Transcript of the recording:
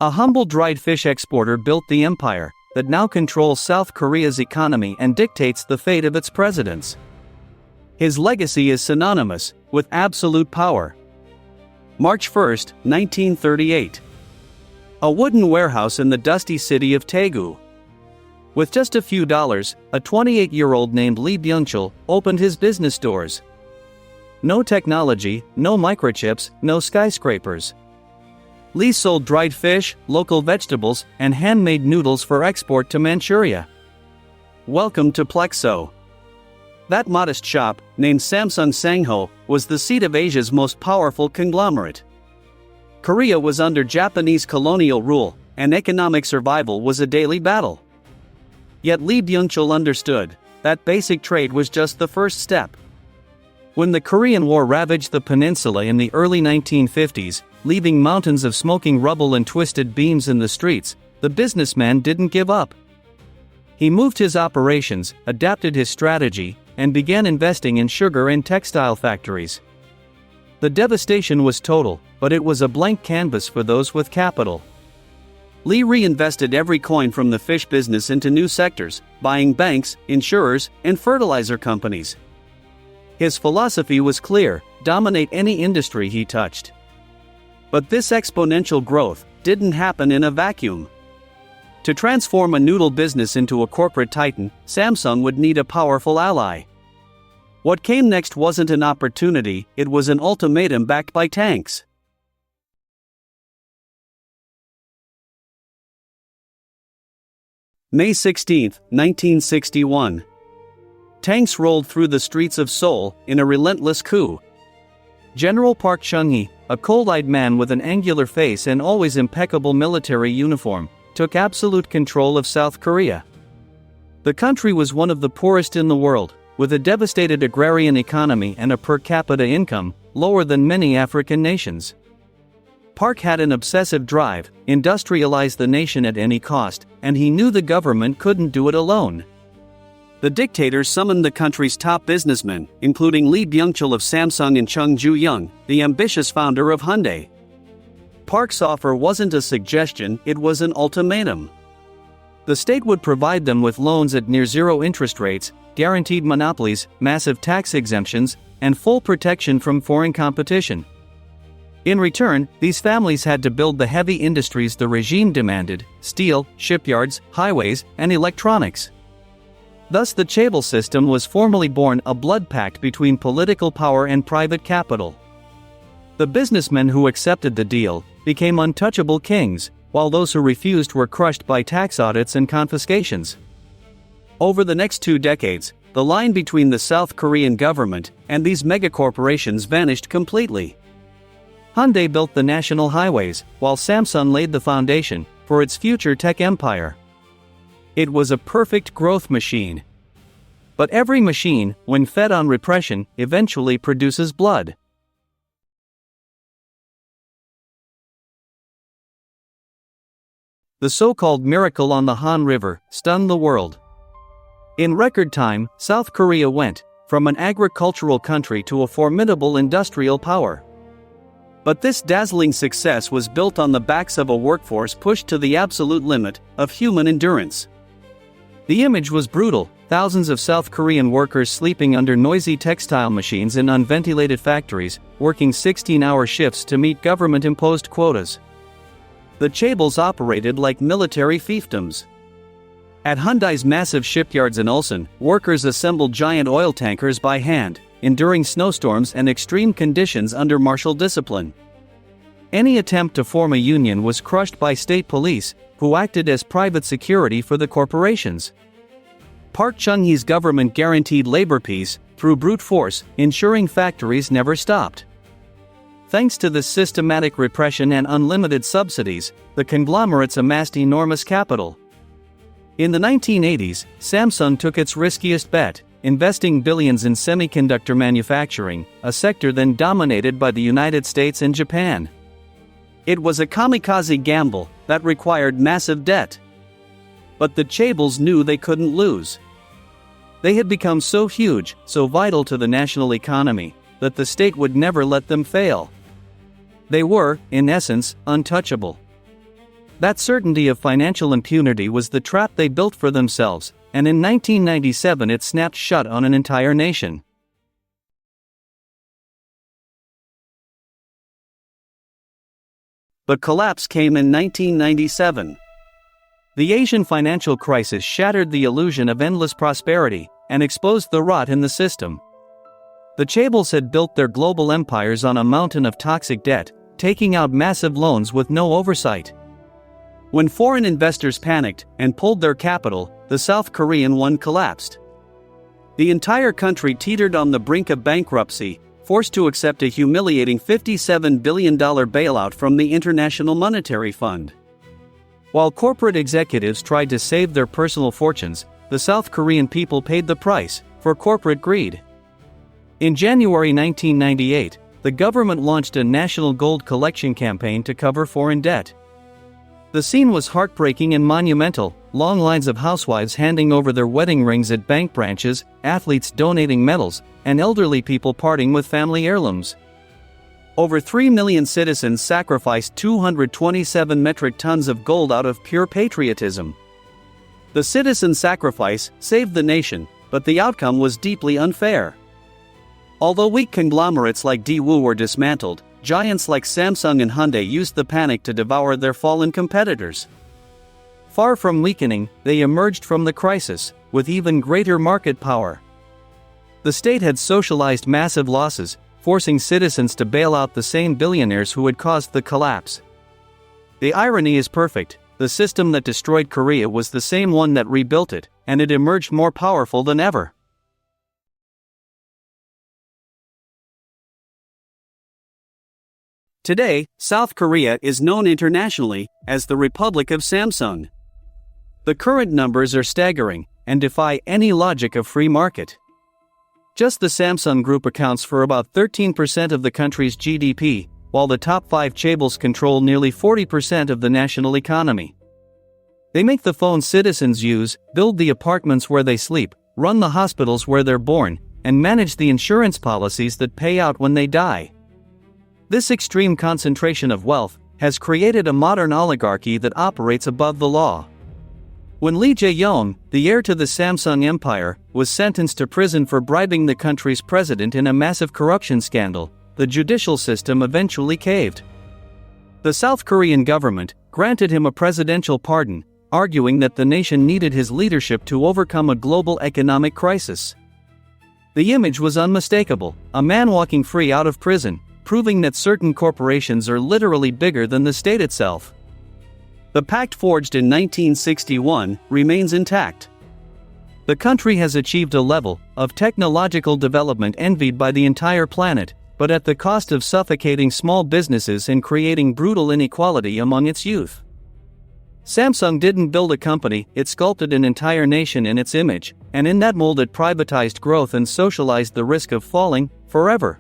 A humble dried fish exporter built the empire that now controls South Korea's economy and dictates the fate of its presidents. His legacy is synonymous with absolute power. March 1, 1938. A wooden warehouse in the dusty city of Daegu. With just a few dollars, a 28-year-old named Lee Byung-chul opened his business doors. No technology, no microchips, no skyscrapers. Lee sold dried fish, local vegetables, and handmade noodles for export to Manchuria. Welcome to Plexo. That modest shop, named Samsung Sangho, was the seat of Asia's most powerful conglomerate. Korea was under Japanese colonial rule, and economic survival was a daily battle. Yet Lee Byung-chul understood that basic trade was just the first step. When the Korean War ravaged the peninsula in the early 1950s, leaving mountains of smoking rubble and twisted beams in the streets, the businessman didn't give up. He moved his operations, adapted his strategy, and began investing in sugar and textile factories. The devastation was total, but it was a blank canvas for those with capital. Lee reinvested every coin from the fish business into new sectors, buying banks, insurers, and fertilizer companies. His philosophy was clear: dominate any industry he touched. But this exponential growth didn't happen in a vacuum. To transform a noodle business into a corporate titan, Samsung would need a powerful ally. What came next wasn't an opportunity, it was an ultimatum backed by tanks. May 16, 1961. Tanks rolled through the streets of Seoul in a relentless coup. General Park Chung-hee, a cold-eyed man with an angular face and always impeccable military uniform, took absolute control of South Korea. The country was one of the poorest in the world, with a devastated agrarian economy and a per capita income lower than many African nations. Park had an obsessive drive: industrialize the nation at any cost, and he knew the government couldn't do it alone. The dictator summoned the country's top businessmen, including Lee Byung-chul of Samsung and Chung Ju-young, the ambitious founder of Hyundai. Park's offer wasn't a suggestion, it was an ultimatum. The state would provide them with loans at near-zero interest rates, guaranteed monopolies, massive tax exemptions, and full protection from foreign competition. In return, these families had to build the heavy industries the regime demanded: steel, shipyards, highways, and electronics. Thus the Chaebol system was formally born, a blood pact between political power and private capital. The businessmen who accepted the deal became untouchable kings, while those who refused were crushed by tax audits and confiscations. Over the next 2 decades, the line between the South Korean government and these megacorporations vanished completely. Hyundai built the national highways, while Samsung laid the foundation for its future tech empire. It was a perfect growth machine. But every machine, when fed on repression, eventually produces blood. The so-called miracle on the Han River stunned the world. In record time, South Korea went from an agricultural country to a formidable industrial power. But this dazzling success was built on the backs of a workforce pushed to the absolute limit of human endurance. The image was brutal: thousands of South Korean workers sleeping under noisy textile machines in unventilated factories, working 16-hour shifts to meet government-imposed quotas. The chaebols operated like military fiefdoms. At Hyundai's massive shipyards in Ulsan, workers assembled giant oil tankers by hand, enduring snowstorms and extreme conditions under martial discipline. Any attempt to form a union was crushed by state police, who acted as private security for the corporations. Park Chung-hee's government guaranteed labor peace through brute force, ensuring factories never stopped. Thanks to this systematic repression and unlimited subsidies, the conglomerates amassed enormous capital. In the 1980s, Samsung took its riskiest bet, investing billions in semiconductor manufacturing, a sector then dominated by the United States and Japan. It was a kamikaze gamble that required massive debt. But the chaebols knew they couldn't lose. They had become so huge, so vital to the national economy, that the state would never let them fail. They were, in essence, untouchable. That certainty of financial impunity was the trap they built for themselves, and in 1997 it snapped shut on an entire nation. The collapse came in 1997. The Asian financial crisis shattered the illusion of endless prosperity and exposed the rot in the system. The Chaebols had built their global empires on a mountain of toxic debt, taking out massive loans with no oversight. When foreign investors panicked and pulled their capital, the South Korean one collapsed. The entire country teetered on the brink of bankruptcy, forced to accept a humiliating $57 billion bailout from the International Monetary Fund. While corporate executives tried to save their personal fortunes, the South Korean people paid the price for corporate greed. In January 1998, the government launched a national gold collection campaign to cover foreign debt. The scene was heartbreaking and monumental: long lines of housewives handing over their wedding rings at bank branches, athletes donating medals, and elderly people parting with family heirlooms. Over 3 million citizens sacrificed 227 metric tons of gold out of pure patriotism. The citizen sacrifice saved the nation, but the outcome was deeply unfair. Although weak conglomerates like Daewoo were dismantled, giants like Samsung and Hyundai used the panic to devour their fallen competitors. Far from weakening, they emerged from the crisis with even greater market power. The state had socialized massive losses, forcing citizens to bail out the same billionaires who had caused the collapse. The irony is perfect: the system that destroyed Korea was the same one that rebuilt it, and it emerged more powerful than ever. Today, South Korea is known internationally as the Republic of Samsung. The current numbers are staggering and defy any logic of free market. Just the Samsung Group accounts for about 13% of the country's GDP, while the top 5 chaebols control nearly 40% of the national economy. They make the phones citizens use, build the apartments where they sleep, run the hospitals where they're born, and manage the insurance policies that pay out when they die. This extreme concentration of wealth has created a modern oligarchy that operates above the law. When Lee Jae-yong, the heir to the Samsung empire, was sentenced to prison for bribing the country's president in a massive corruption scandal, the judicial system eventually caved. The South Korean government granted him a presidential pardon, arguing that the nation needed his leadership to overcome a global economic crisis. The image was unmistakable: a man walking free out of prison, proving that certain corporations are literally bigger than the state itself. The pact forged in 1961 remains intact. The country has achieved a level of technological development envied by the entire planet, but at the cost of suffocating small businesses and creating brutal inequality among its youth. Samsung didn't build a company, it sculpted an entire nation in its image, and in that mold it privatized growth and socialized the risk of falling forever.